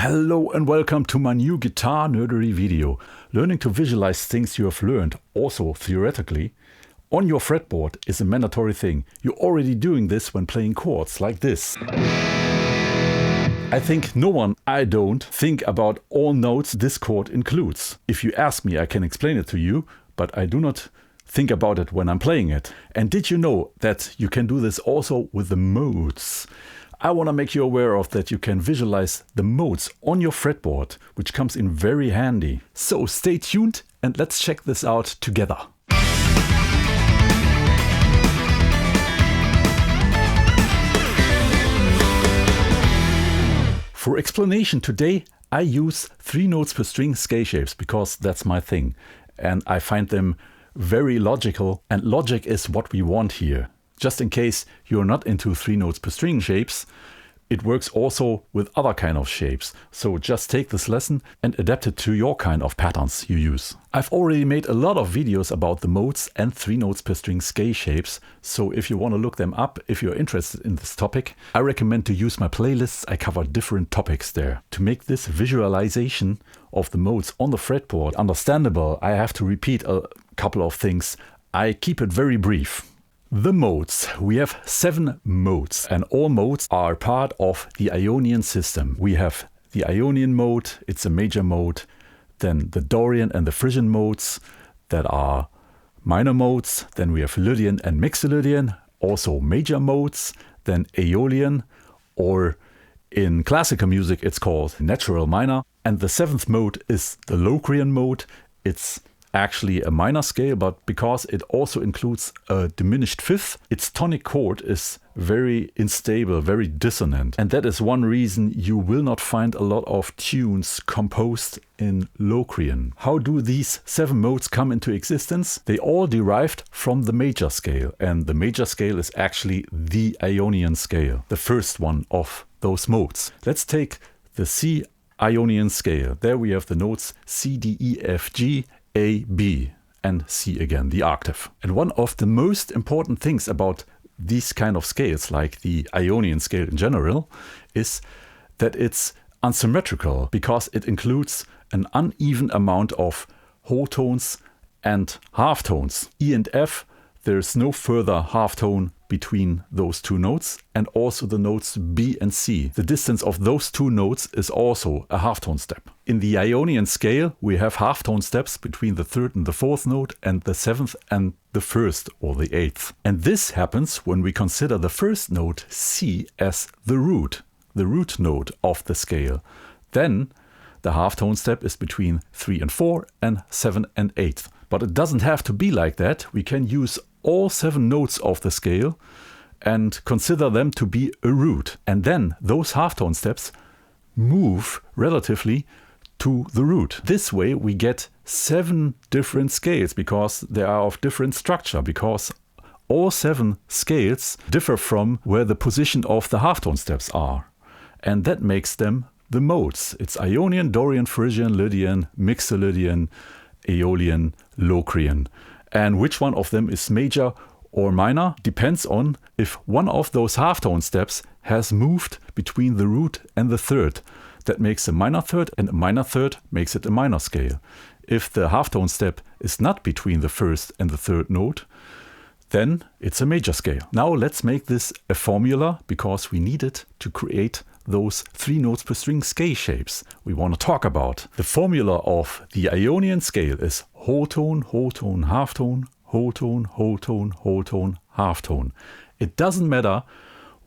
Hello and welcome to my new Guitar-Nerdery video, learning to visualize things you have learned, also theoretically, on your fretboard is a mandatory thing. You're already doing this when playing chords like this. I think I don't think about all notes this chord includes. If you ask me, I can explain it to you, but I do not think about it when I'm playing it. And did you know that you can do this also with the modes? I want to make you aware of that you can visualize the modes on your fretboard, which comes in very handy. So stay tuned and let's check this out together. For explanation today, I use 3 notes per string scale shapes because that's my thing. And I find them very logical, and logic is what we want here. Just in case you're not into 3 notes per string shapes, it works also with other kind of shapes. So just take this lesson and adapt it to your kind of patterns you use. I've already made a lot of videos about the modes and 3 notes per string scale shapes. So if you want to look them up, if you're interested in this topic, I recommend to use my playlists. I cover different topics there. To make this visualization of the modes on the fretboard understandable, I have to repeat a couple of things. I keep it very brief. The modes. We have 7 modes, and all modes are part of the Ionian system. We have the Ionian mode, it's a major mode, then the Dorian and the Phrygian modes that are minor modes, then we have Lydian and Mixolydian, also major modes, then Aeolian, or in classical music it's called natural minor, and the 7th mode is the Locrian mode. It's actually a minor scale, but because it also includes a diminished fifth, its tonic chord is very unstable, very dissonant. And that is one reason you will not find a lot of tunes composed in Locrian. How do these 7 modes come into existence? They all derived from the major scale, and the major scale is actually the Ionian scale, the first one of those modes. Let's take the C Ionian scale. There we have the notes C, D, E, F, G, A, B, and C again, the octave. And one of the most important things about these kind of scales, like the Ionian scale in general, is that it's unsymmetrical because it includes an uneven amount of whole tones and half tones. E and F, there's no further half tone between those 2 notes, and also the notes B and C. The distance of those 2 notes is also a halftone step. In the Ionian scale, we have halftone steps between the 3rd and the 4th note, and the 7th and the 1st or the 8th. And this happens when we consider the 1st note C as the root note of the scale. Then the halftone step is between 3 and 4 and 7 and 8th. But it doesn't have to be like that. We can use all 7 notes of the scale and consider them to be a root. And then those halftone steps move relatively to the root. This way we get 7 different scales because they are of different structure, because all 7 scales differ from where the position of the halftone steps are. And that makes them the modes. It's Ionian, Dorian, Phrygian, Lydian, Mixolydian, Aeolian, Locrian. And which one of them is major or minor depends on if one of those halftone steps has moved between the root and the 3rd. That makes a minor 3rd, and a minor 3rd makes it a minor scale. If the halftone step is not between the 1st and the 3rd note, then it's a major scale. Now let's make this a formula because we need it to create those 3 notes per string scale shapes we want to talk about. The formula of the Ionian scale is whole tone, half tone, whole tone, whole tone, whole tone, half tone. It doesn't matter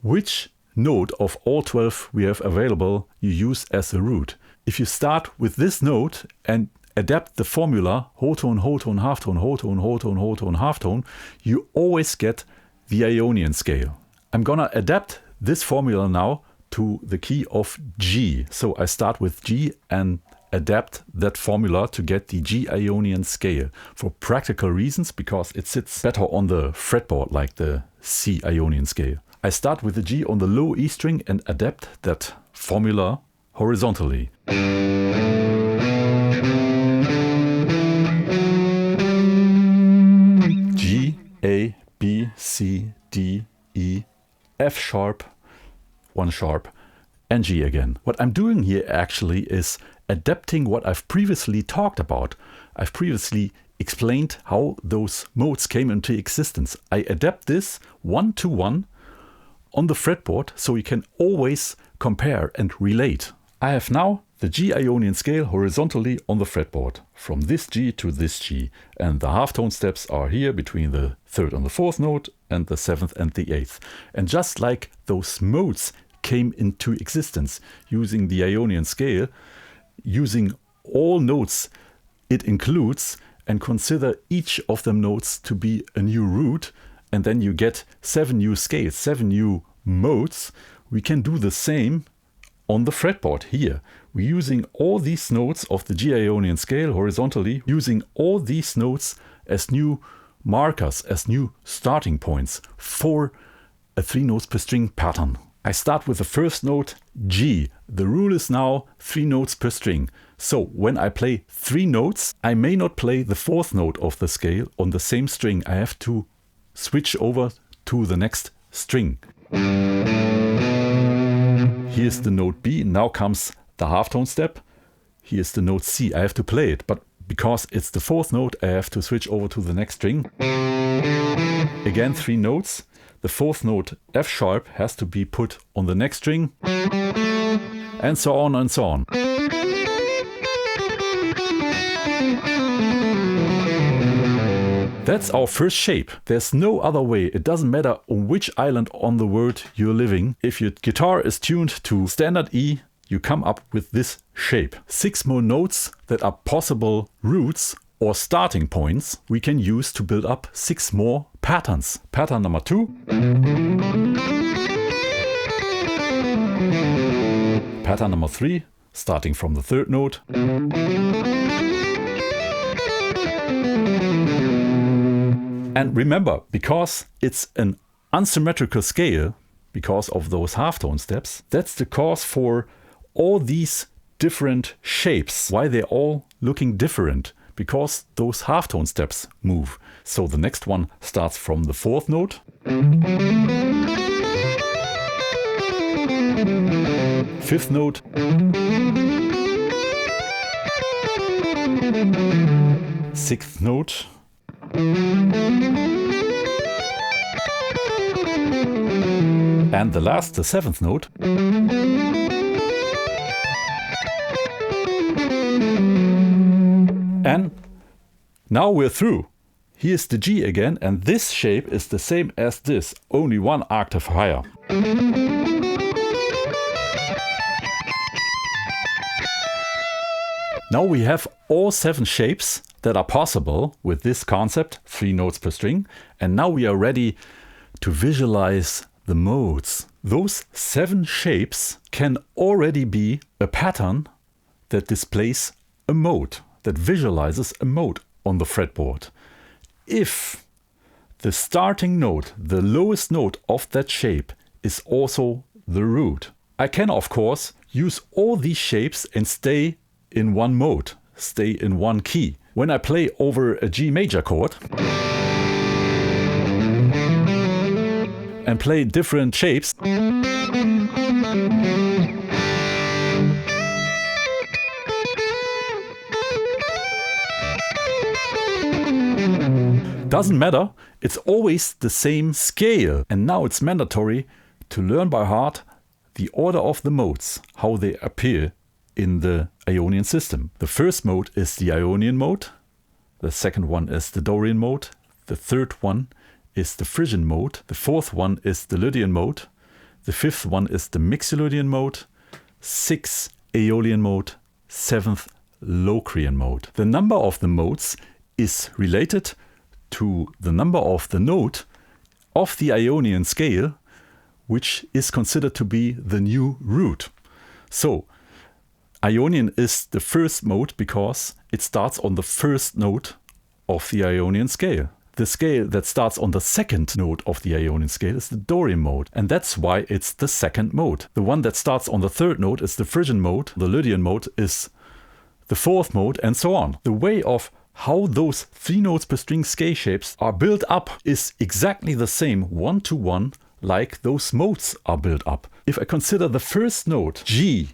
which note of all 12 we have available you use as a root. If you start with this note and adapt the formula whole tone, half tone, whole tone, whole tone, whole tone, half tone, you always get the Ionian scale. I'm gonna adapt this formula now to the key of G. So I start with G and adapt that formula to get the G Ionian scale for practical reasons, because it sits better on the fretboard like the C Ionian scale. I start with the G on the low E string and adapt that formula horizontally. G, A, B, C, D, E, F sharp, 1 sharp, and G again. What I'm doing here actually is adapting what I've previously talked about. I've previously explained how those modes came into existence. I adapt this one-to-one on the fretboard so you can always compare and relate. I have now the G Ionian scale horizontally on the fretboard, from this G to this G, and the halftone steps are here between the 3rd and the 4th note and the 7th and the 8th. And just like those modes came into existence using the Ionian scale, using all notes it includes, and consider each of them notes to be a new root, and then you get 7 new scales, 7 new modes. We can do the same on the fretboard here. We're using all these notes of the G Ionian scale horizontally, using all these notes as new markers, as new starting points for a 3 notes per string pattern. I start with the first note, G. The rule is now 3 notes per string. So when I play 3 notes, I may not play the 4th note of the scale on the same string. I have to switch over to the next string. Here's the note B. Now comes the halftone step. Here's the note C. I have to play it, but because it's the 4th note, I have to switch over to the next string. Again, 3 notes. The 4th note, F sharp, has to be put on the next string, and so on and so on. That's our first shape. There's no other way. It doesn't matter on which island on the world you're living. If your guitar is tuned to standard E, you come up with this shape. 6 more notes that are possible roots or starting points we can use to build up 6 more patterns. Pattern number 2. Pattern number 3, starting from the 3rd note. And remember, because it's an unsymmetrical scale, because of those halftone steps, that's the cause for all these different shapes, why they're all looking different, because those halftone steps move. So the next one starts from the 4th note, 5th note, 6th note, and the last, the 7th note. And now we're through. Here's the G again, and this shape is the same as this, only 1 octave higher. Now we have all 7 shapes that are possible with this concept, 3 notes per string, and now we are ready to visualize the modes. Those 7 shapes can already be a pattern that displays a mode, that visualizes a mode on the fretboard. If the starting note, the lowest note of that shape, is also the root, I can of course use all these shapes and stay in one mode, stay in one key. When I play over a G major chord and play different shapes, doesn't matter, it's always the same scale. And now it's mandatory to learn by heart the order of the modes, how they appear in the Ionian system. The first mode is the Ionian mode, the second one is the Dorian mode, the third one is the Phrygian mode, the fourth one is the Lydian mode, the fifth one is the Mixolydian mode, sixth Aeolian mode, seventh Locrian mode. The number of the modes is related to the number of the note of the Ionian scale, which is considered to be the new root. So Ionian is the first mode because it starts on the first note of the Ionian scale. The scale that starts on the second note of the Ionian scale is the Dorian mode, and that's why it's the second mode. The one that starts on the third note is the Phrygian mode, the Lydian mode is the fourth mode, and so on. The way of how those 3 notes per string scale shapes are built up is exactly the same one-to-one like those modes are built up. If I consider the first note, G,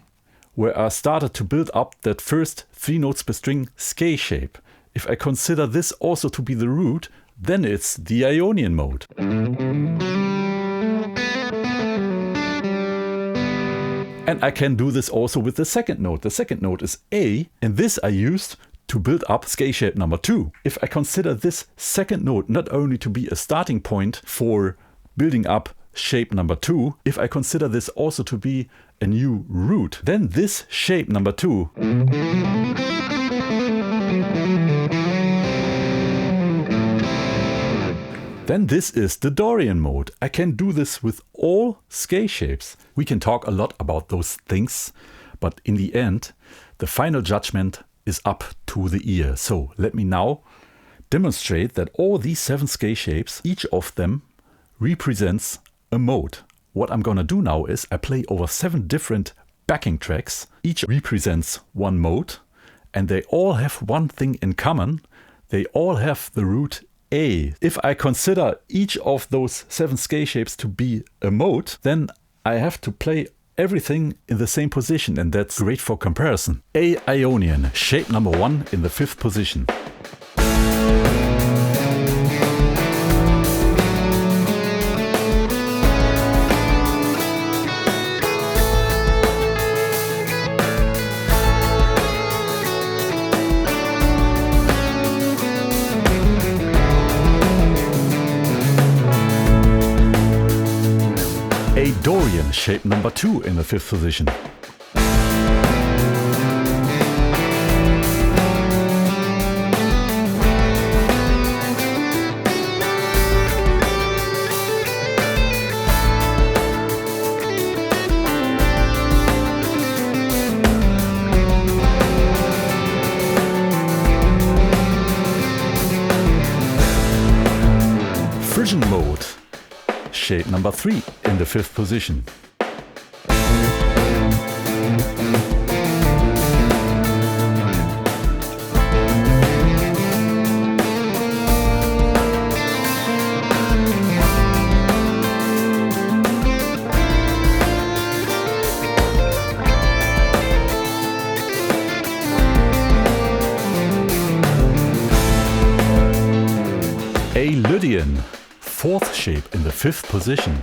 where I started to build up that first 3 notes per string scale shape, if I consider this also to be the root, then it's the Ionian mode. And I can do this also with the second note. The second note is A, and this I used to build up scale shape number 2. If I consider this second note not only to be a starting point for building up shape number 2, if I consider this also to be a new root, then this shape number 2 then this is the Dorian mode. I can do this with all scale shapes. We can talk a lot about those things, but in the end, the final judgment is up to the ear. So let me now demonstrate that all these 7 scale shapes, each of them represents a mode. What I'm gonna do now is I play over 7 different backing tracks. Each represents one mode, and they all have one thing in common. They all have the root A. If I consider each of those 7 scale shapes to be a mode, then I have to play everything in the same position, and that's great for comparison. A Ionian, shape number 1 in the 5th position. A Dorian, shape number 2 in the 5th position. Phrygian mode, shape number 3 in the 5th position. A Lydian, 4th shape in the 5th position.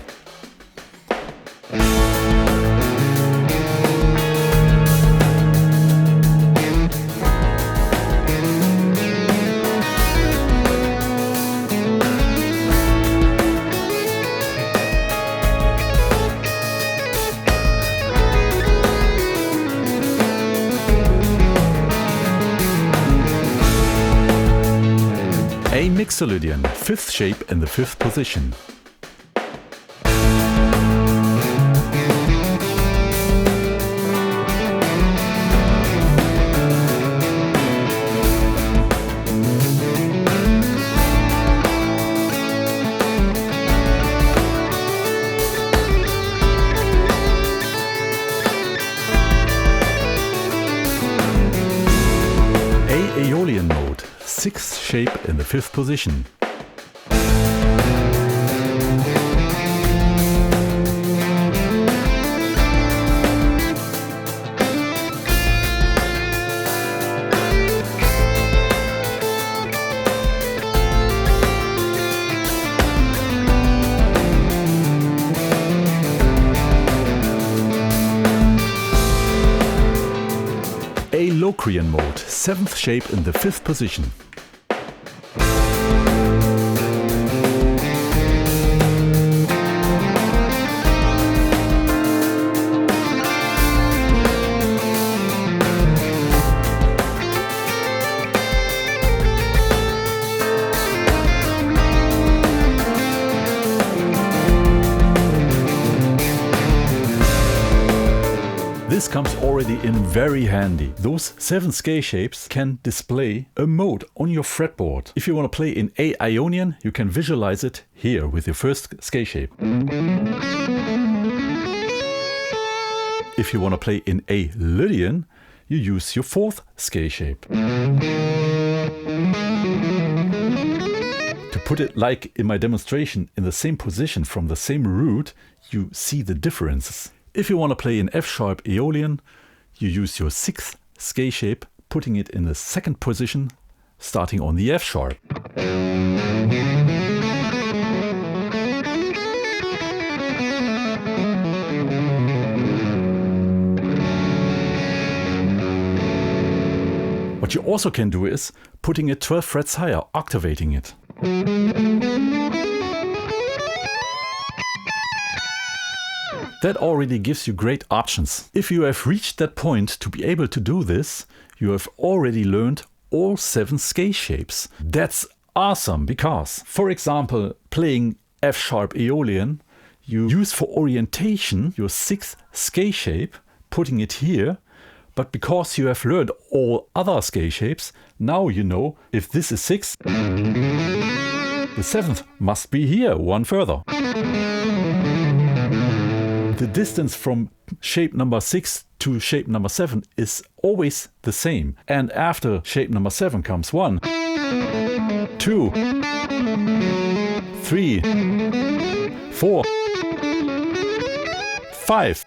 A Mixolydian, 5th shape in the 5th position. A Aeolian mode, 6th shape in the 5th position. A Locrian mode, 7th shape in the 5th position. This comes already in very handy. Those 7 scale shapes can display a mode on your fretboard. If you want to play in A Ionian, you can visualize it here with your first scale shape. If you want to play in A Lydian, you use your 4th scale shape. To put it like in my demonstration in the same position from the same root, you see the differences. If you want to play an F-sharp Aeolian, you use your 6th scale shape, putting it in the 2nd position, starting on the F-sharp. What you also can do is putting it 12 frets higher, octavating it. That already gives you great options. If you have reached that point to be able to do this, you have already learned all 7 scale shapes. That's awesome because, for example, playing F-sharp Aeolian, you use for orientation your 6th scale shape, putting it here. But because you have learned all other scale shapes, now you know if this is 6, the 7th must be here, one further. The distance from shape number 6 to shape number 7 is always the same. And after shape number 7 comes 1, 2, 3, 4, 5.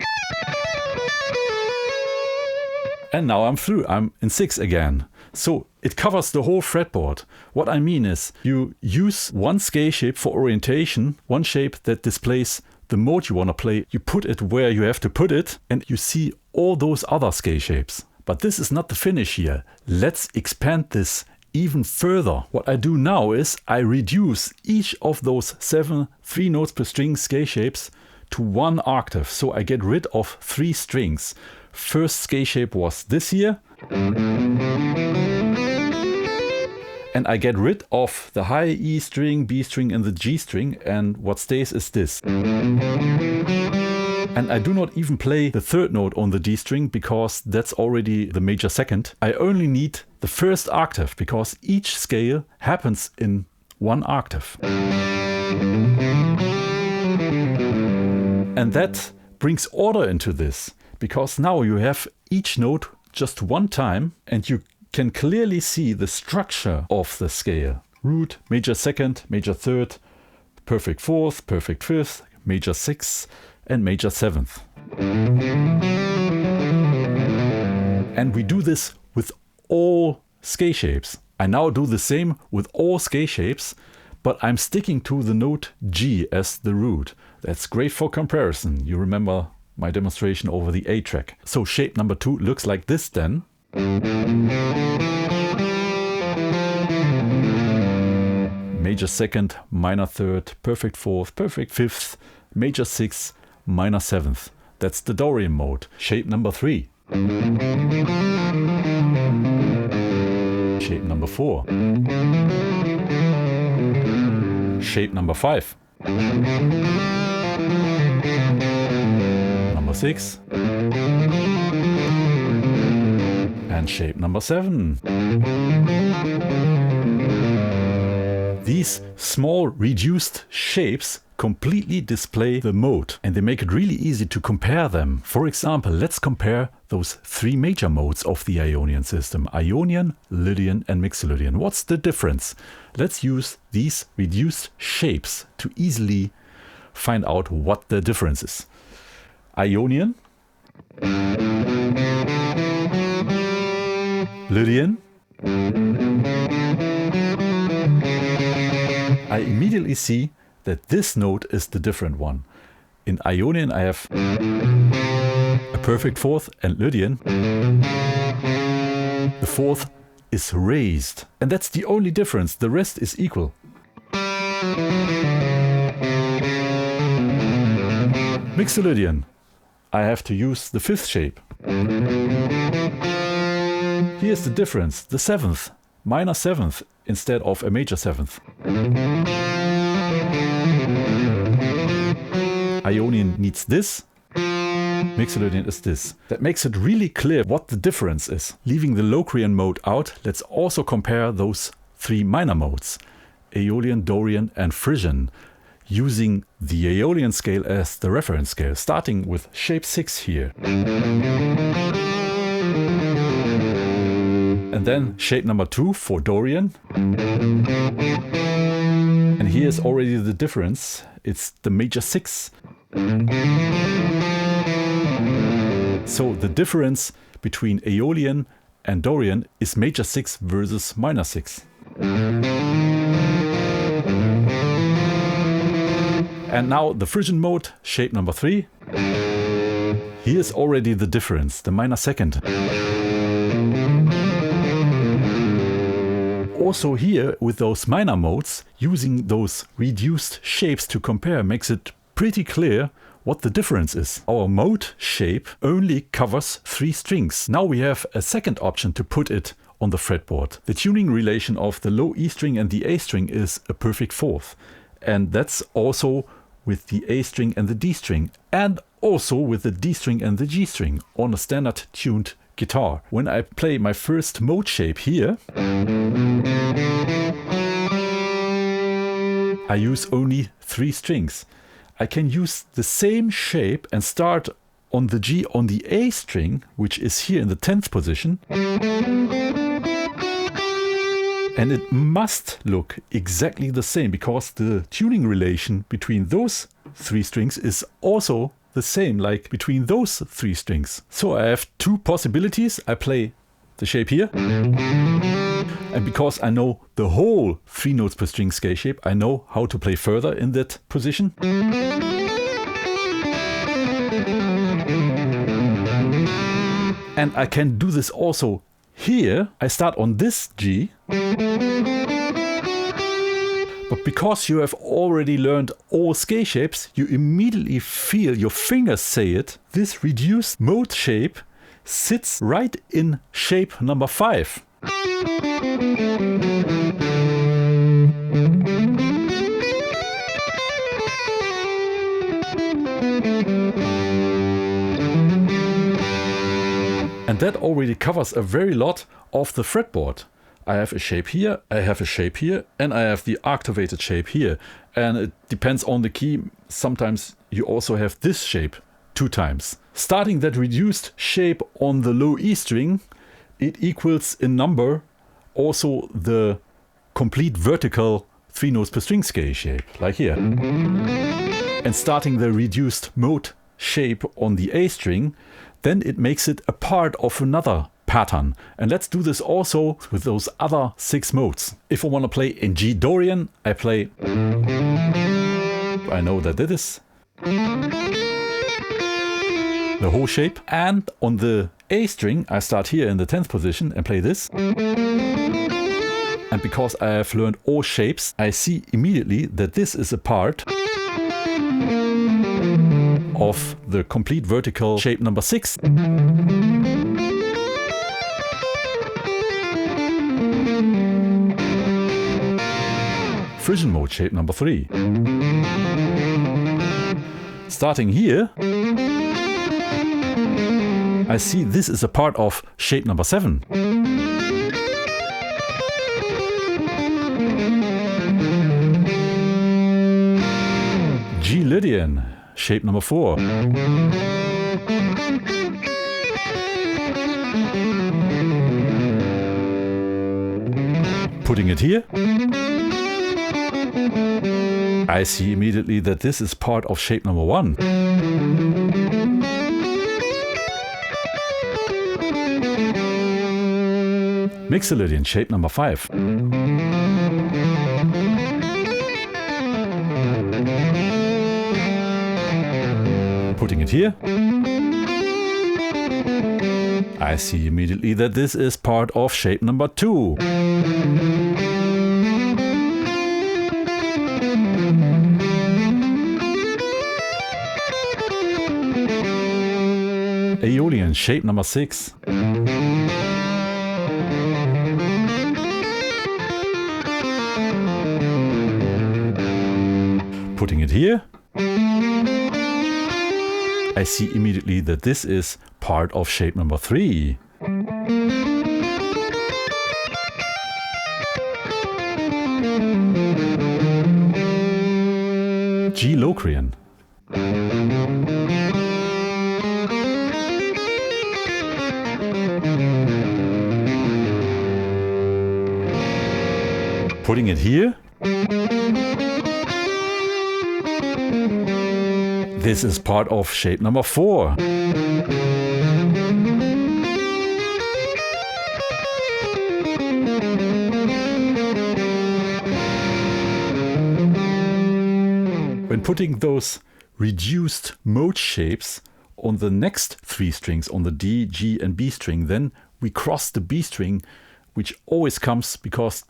And now I'm through, I'm in 6 again. So it covers the whole fretboard. What I mean is you use one scale shape for orientation, one shape that displays the mode you want to play. You put it where you have to put it and you see all those other scale shapes. But this is not the finish here. Let's expand this even further. What I do now is I reduce each of those 7 3 notes per string scale shapes to 1 octave. So I get rid of 3 strings. First scale shape was this here. And I get rid of the high E string, B string and the G string, and what stays is this. And I do not even play the 3rd note on the D string because that's already the major 2nd. I only need the 1st octave because each scale happens in 1 octave. And that brings order into this. Because now you have each note just one time and you can clearly see the structure of the scale. Root, major 2nd, major 3rd, perfect 4th, perfect 5th, major 6th and major 7th. And we do this with all scale shapes. I now do the same with all scale shapes, but I'm sticking to the note G as the root. That's great for comparison. You remember my demonstration over the A track. So shape number 2 looks like this then. Major 2nd, minor 3rd, perfect 4th, perfect 5th, major 6th, minor 7th. That's the Dorian mode. Shape number 3. Shape number 4. Shape number 5. Number 6. And shape number 7. These small reduced shapes completely display the mode and they make it really easy to compare them. For example, let's compare those 3 major modes of the Ionian system: Ionian, Lydian and Mixolydian. What's the difference? Let's use these reduced shapes to easily find out what the difference is. Ionian, Lydian. I immediately see that this note is the different one. In Ionian I have a perfect 4th and Lydian the 4th is raised. And that's the only difference. The rest is equal. Mixolydian, I have to use the 5th shape. Here's the difference, the 7th, minor 7th instead of a major 7th. Ionian needs this, Mixolydian is this. That makes it really clear what the difference is. Leaving the Locrian mode out, let's also compare those 3 minor modes, Aeolian, Dorian and Phrygian, using the Aeolian scale as the reference scale, starting with shape 6 here. And then shape number 2 for Dorian. And And here's already the difference. It's the major 6. So the difference between Aeolian and Dorian is major 6 versus minor 6. And now the Phrygian mode, shape number 3. Here's already the difference, the minor 2nd. Also here, with those minor modes, using those reduced shapes to compare makes it pretty clear what the difference is. Our mode shape only covers 3 strings. Now we have a second option to put it on the fretboard. The tuning relation of the low E string and the A string is a perfect 4th. And that's also with the A string and the D string, and also with the D string and the G string on a standard tuned guitar. When I play my first mode shape here, I use only 3 strings. I can use the same shape and start on the G on the A string, which is here in the 10th position. And it must look exactly the same, because the tuning relation between those 3 strings is also the same like between those 3 strings. So I have 2 possibilities. I play the shape here, and because I know the whole 3 notes per string scale shape, I know how to play further in that position. And I can do this also here. I start on this G, but because you have already learned all scale shapes, you immediately feel your fingers say it. This reduced mode shape sits right in shape number 5. And that already covers a very lot of the fretboard. I have a shape here, I have a shape here, and I have the octavated shape here. And it depends on the key. Sometimes you also have this shape 2 times. Starting that reduced shape on the low E string, it equals in number also the complete vertical 3 notes per string scale shape, like here. And starting the reduced mode shape on the A string, then it makes it a part of another pattern. And let's do this also with those other 6 modes. If I want to play in G Dorian, I play, I know that it is the whole shape. And on the A string, I start here in the 10th position and play this. And because I have learned all shapes, I see immediately that this is a part of the complete vertical shape number 6. Phrygian mode shape number 3. Starting here, I see this is a part of shape number 7. G Lydian, shape number 4. Putting it here, I see immediately that this is part of shape number 1. Mixolydian, shape number 5. Putting it here, I see immediately that this is part of shape number 2. Aeolian, shape number 6. Putting it here, I see immediately that this is part of shape number 3. G Locrian. Putting it here, This is part of shape number 4. When putting those reduced mode shapes on the next 3 strings, on the D, G and B string, then we cross the B string, which always comes because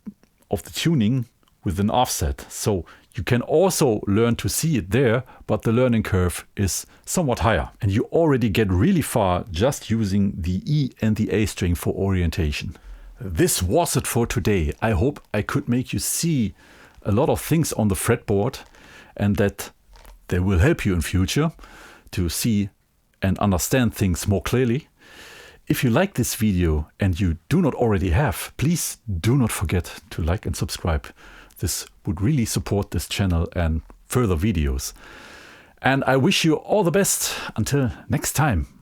of the tuning with an offset. So you can also learn to see it there, but the learning curve is somewhat higher. And you already get really far just using the E and the A string for orientation. This was it for today. I hope I could make you see a lot of things on the fretboard and that they will help you in future to see and understand things more clearly. If you like this video and you do not already have, please do not forget to like and subscribe. This would really support this channel and further videos. And I wish you all the best until next time.